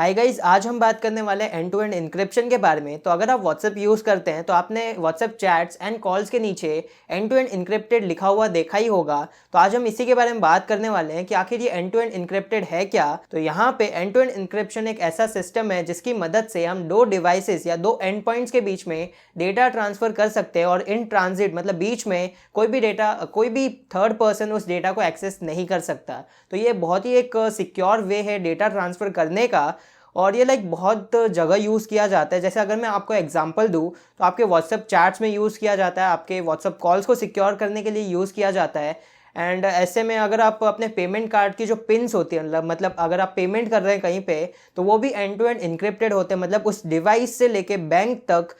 Hi guys, आज हम बात करने वाले हैं एंड टू एंड इंक्रिप्शन के बारे में। तो अगर आप व्हाट्सएप यूज़ करते हैं तो आपने व्हाट्सएप चैट्स एंड कॉल्स के नीचे एंड टू एंड इंक्रिप्टेड लिखा हुआ देखा ही होगा। तो आज हम इसी के बारे में बात करने वाले हैं कि आखिर ये एंड टू एंड इंक्रिप्टेड है क्या। तो यहाँ पे एंड टू एंड इंक्रिप्शन एक ऐसा सिस्टम है जिसकी मदद से हम दो डिवाइसेस या दो एंड पॉइंट्स के बीच में डेटा ट्रांसफर कर सकते हैं और इन ट्रांजिट मतलब बीच में कोई भी थर्ड पर्सन उस डेटा को एक्सेस नहीं कर सकता। तो ये बहुत ही एक सिक्योर वे है डेटा ट्रांसफ़र करने का और ये बहुत जगह यूज़ किया जाता है। जैसे अगर मैं आपको एग्जांपल दूँ तो आपके व्हाट्सएप चैट्स में यूज़ किया जाता है, आपके व्हाट्सएप कॉल्स को सिक्योर करने के लिए यूज़ किया जाता है। एंड ऐसे में अगर आप अपने पेमेंट कार्ड की जो पिन्स होती है मतलब अगर आप पेमेंट कर रहे हैं कहीं पे तो वो भी एंड टू एंड इनक्रिप्टेड होते हैं। मतलब उस डिवाइस से लेके बैंक तक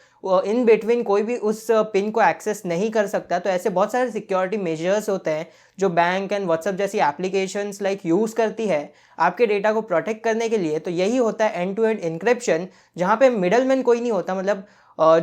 इन बिटवीन कोई भी उस पिन को एक्सेस नहीं कर सकता। तो ऐसे बहुत सारे सिक्योरिटी मेजर्स होते हैं जो बैंक एंड व्हाट्सएप जैसी एप्लीकेशंस यूज़ करती है आपके डेटा को प्रोटेक्ट करने के लिए। तो यही होता है एंड टू एंड इनक्रिप्शन, जहाँ पे मिडलमैन कोई नहीं होता। मतलब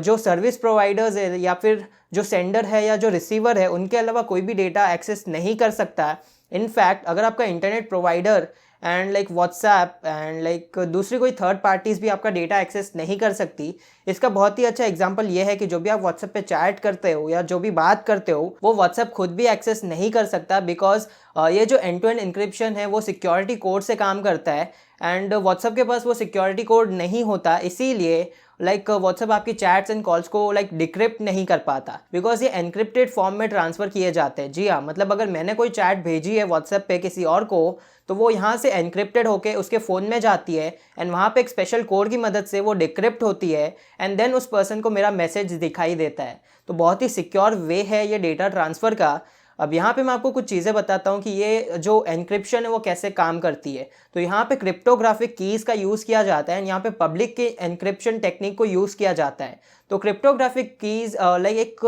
जो सर्विस प्रोवाइडर्स है या फिर जो सेंडर है या जो रिसीवर है उनके अलावा कोई भी डेटा एक्सेस नहीं कर सकता। इनफैक्ट अगर आपका internet provider and WhatsApp and दूसरी कोई थर्ड पार्टीज़ भी आपका डेटा एक्सेस नहीं कर सकती। इसका बहुत ही अच्छा एग्जांपल ये है कि जो भी आप व्हाट्सएप पे चैट करते हो या जो भी बात करते हो वो व्हाट्सएप खुद भी एक्सेस नहीं कर सकता, बिकॉज ये जो एंड टू एंड इंक्रिप्शन है वो सिक्योरिटी कोड से काम करता है एंड व्हाट्सएप के पास वो सिक्योरिटी कोड नहीं होता। इसीलिए व्हाट्सएप आपकी चैट्स एंड कॉल्स को डिक्रिप्ट नहीं कर पाता, बिकॉज ये एनक्रिप्टेड फॉर्म में ट्रांसफ़र किए जाते हैं। जी हाँ, मतलब अगर मैंने कोई चैट भेजी है व्हाट्सएप पे किसी और को तो वो यहाँ से एनक्रिप्टेड होके उसके फ़ोन में जाती है एंड वहाँ पे एक स्पेशल कोड की मदद से वो डिक्रिप्ट होती है एंड देन उस पर्सन को मेरा मैसेज दिखाई देता है। तो बहुत ही सिक्योर वे है ये डेटा ट्रांसफ़र का। अब यहाँ पे मैं आपको कुछ चीज़ें बताता हूँ कि ये जो एनक्रिप्शन है वो कैसे काम करती है। तो यहाँ पे क्रिप्टोग्राफिक कीज़ का यूज़ किया जाता है एंड यहाँ पे पब्लिक के एनक्रिप्शन टेक्निक को यूज़ किया जाता है। तो क्रिप्टोग्राफिक कीज़ एक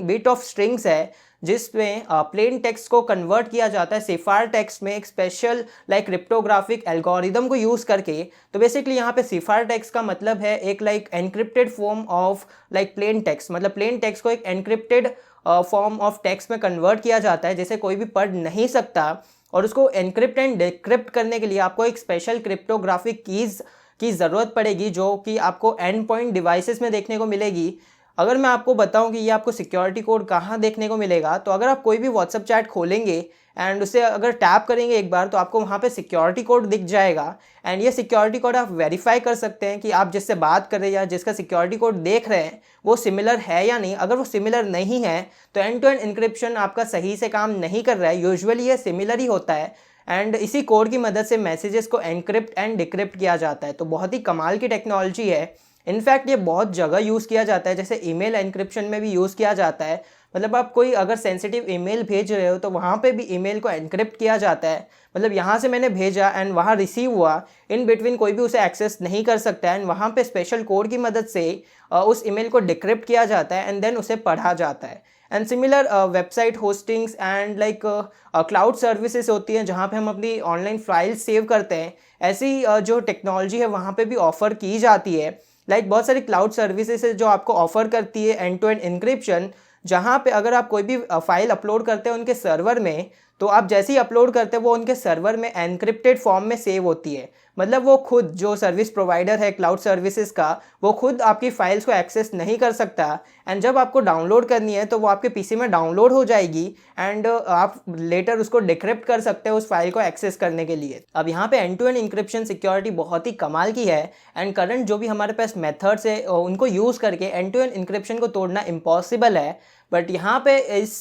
बिट ऑफ स्ट्रिंग्स है जिसमें प्लेन टेक्स्ट को कन्वर्ट किया जाता है सिफार टेक्स्ट में एक स्पेशल क्रिप्टोग्राफिक एल्गोरिदम को यूज़ करके। तो बेसिकली यहाँ पे सिफार टेक्स्ट का मतलब है एक encrypted form of plain text. मतलब प्लेन टेक्स्ट को एक एनक्रिप्टेड फॉर्म ऑफ टेक्स्ट में कन्वर्ट किया जाता है जिसे कोई भी पढ़ नहीं सकता। और उसको एनक्रिप्ट एंड डिक्रिप्ट करने के लिए आपको एक स्पेशल क्रिप्टोग्राफिक कीज़ की ज़रूरत पड़ेगी जो कि आपको एंड पॉइंट डिवाइसेस में देखने को मिलेगी। अगर मैं आपको बताऊं कि ये आपको सिक्योरिटी कोड कहाँ देखने को मिलेगा, तो अगर आप कोई भी व्हाट्सएप चैट खोलेंगे एंड उसे अगर टैप करेंगे एक बार तो आपको वहाँ पे सिक्योरिटी कोड दिख जाएगा एंड ये सिक्योरिटी कोड आप वेरीफाई कर सकते हैं कि आप जिससे बात कर रहे हैं या जिसका सिक्योरिटी कोड देख रहे हैं वो सिमिलर है या नहीं। अगर वो सिमिलर नहीं है तो एंड टू एंड इंक्रिप्शन आपका सही से काम नहीं कर रहा है। यूजुअली ये सिमिलर ही होता है एंड इसी कोड की मदद से मैसेजेस को एनक्रिप्ट एंड डिक्रिप्ट किया जाता है। तो बहुत ही कमाल की टेक्नोलॉजी है। इनफैक्ट ये बहुत जगह यूज़ किया जाता है, जैसे ईमेल एनक्रिप्शन में भी यूज़ किया जाता है। मतलब आप कोई अगर सेंसिटिव ईमेल भेज रहे हो तो वहाँ पे भी ईमेल को एनक्रिप्ट किया जाता है। मतलब यहाँ से मैंने भेजा एंड वहाँ रिसीव हुआ, इन बिटवीन कोई भी उसे एक्सेस नहीं कर सकता एंड वहाँ पे स्पेशल कोड की मदद से उस ईमेल को डिक्रिप्ट किया जाता है एंड देन उसे पढ़ा जाता है। And similar website hostings and cloud services होती हैं जहाँ पे हम अपनी ऑनलाइन फाइल्स सेव करते हैं। ऐसी जो टेक्नोलॉजी है वहाँ पे भी ऑफ़र की जाती है। बहुत सारी क्लाउड सर्विसेज है जो आपको ऑफर करती है एंड टू एंड इंक्रिप्शन, जहाँ पे अगर आप कोई भी फाइल अपलोड करते हैं उनके सर्वर में तो आप जैसे ही अपलोड करते हैं वो उनके सर्वर में एनक्रिप्टेड फॉर्म में सेव होती है। मतलब वो खुद जो सर्विस प्रोवाइडर है क्लाउड सर्विसेज का वो खुद आपकी फाइल्स को एक्सेस नहीं कर सकता एंड जब आपको डाउनलोड करनी है तो वो आपके पीसी में डाउनलोड हो जाएगी एंड आप लेटर उसको डिक्रिप्ट कर सकते हैं उस फाइल को एक्सेस करने के लिए। अब यहाँ पे end to end encryption security बहुत ही कमाल की है एंड करंट जो भी हमारे पास मेथड्स है उनको यूज़ करके एंड टू एंड इंक्रिप्शन को तोड़ना इम्पॉसिबल है। बट यहाँ पे इस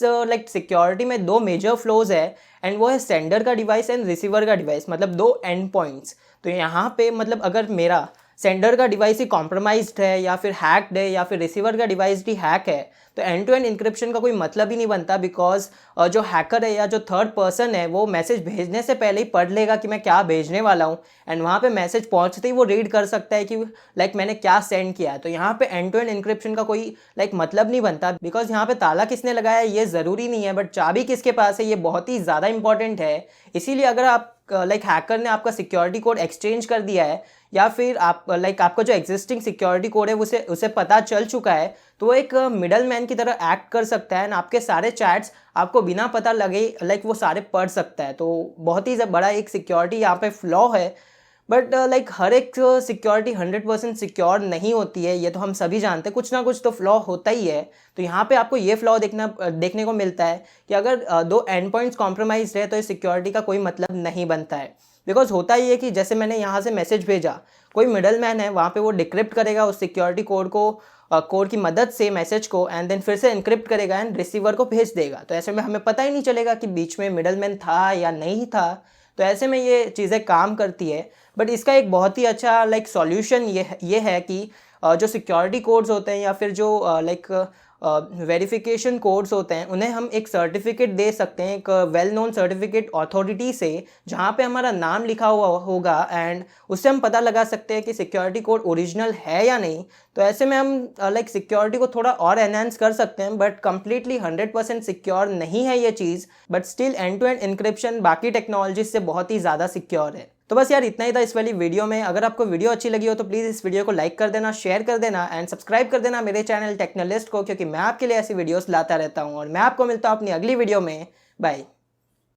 सिक्योरिटी में दो मेजर फ्लोज है एंड वो है सेंडर का डिवाइस एंड रिसीवर का डिवाइस, मतलब दो एंड पॉइंट्स। तो यहाँ पे मतलब अगर मेरा सेंडर का डिवाइस ही कॉम्प्रोमाइज्ड है या फिर हैक्ड है या फिर रिसीवर का डिवाइस भी हैक है तो एंड टू एंड इंक्रिप्शन का कोई मतलब ही नहीं बनता, बिकॉज जो हैकर है या जो थर्ड पर्सन है वो मैसेज भेजने से पहले ही पढ़ लेगा कि मैं क्या भेजने वाला हूँ एंड वहाँ पे मैसेज पहुँचते ही वो रीड कर सकता है कि मैंने क्या सेंड किया है। तो यहाँ पे एंड टू एंड इंक्रिप्शन का कोई मतलब नहीं बनता, बिकॉज यहाँ पे ताला किसने लगाया है ये ज़रूरी नहीं है, बट चाबी किसके पास है ये बहुत ही ज़्यादा इंपॉर्टेंट है। इसीलिए अगर आप हैकर ने आपका सिक्योरिटी कोड एक्सचेंज कर दिया है या फिर आप आपका जो एग्जिस्टिंग सिक्योरिटी कोड है उसे पता चल चुका है तो वो एक मिडल मैन की तरह एक्ट कर सकता है एंड आपके सारे चैट्स आपको बिना पता लगे वो सारे पढ़ सकता है। तो बहुत ही बड़ा एक सिक्योरिटी यहाँ पे फ्लॉ है। बट लाइक हर एक सिक्योरिटी 100% सिक्योर नहीं होती है, ये तो हम सभी जानते हैं, कुछ ना कुछ तो फ्लॉ होता ही है। तो यहाँ पे आपको ये फ्लॉ देखने को मिलता है कि अगर दो एंड पॉइंट्स कॉम्प्रोमाइज है तो इस सिक्योरिटी का कोई मतलब नहीं बनता है। बिकॉज होता ही है कि जैसे मैंने यहाँ से मैसेज भेजा, कोई मिडल मैन है वहाँ पे, वो डिक्रिप्ट करेगा उस सिक्योरिटी कोड को, कोड की मदद से मैसेज को, एंड देन फिर से इनक्रिप्ट करेगा एंड रिसीवर को भेज देगा। तो ऐसे में हमें पता ही नहीं चलेगा कि बीच में मिडल मैन था या नहीं था। तो ऐसे में ये चीज़ें काम करती है। बट इसका एक बहुत ही अच्छा लाइक सॉल्यूशन ये है कि जो सिक्योरिटी कोड्स होते हैं या फिर जो लाइक वेरिफिकेशन कोड्स होते हैं, उन्हें हम एक सर्टिफिकेट दे सकते हैं, एक वेल नोन सर्टिफिकेट अथॉरिटी से, जहाँ पे हमारा नाम लिखा हुआ होगा, एंड उससे हम पता लगा सकते हैं कि सिक्योरिटी कोड ओरिजिनल है या नहीं। तो ऐसे में हम लाइक सिक्योरिटी को थोड़ा और एनहांस कर सकते हैं। बट कंप्लीटली 100% सिक्योर नहीं है ये चीज़, but still end to end encryption बाकी टेक्नोलॉजी से बहुत ही ज़्यादा सिक्योर है। तो बस यार इतना ही था इस वाली वीडियो में। अगर आपको वीडियो अच्छी लगी हो तो प्लीज़ इस वीडियो को लाइक कर देना, शेयर कर देना एंड सब्सक्राइब कर देना मेरे चैनल टेक्नोलिस्ट को, क्योंकि मैं आपके लिए ऐसी वीडियोस लाता रहता हूँ। और मैं आपको मिलता हूँ अपनी अगली वीडियो में। बाय।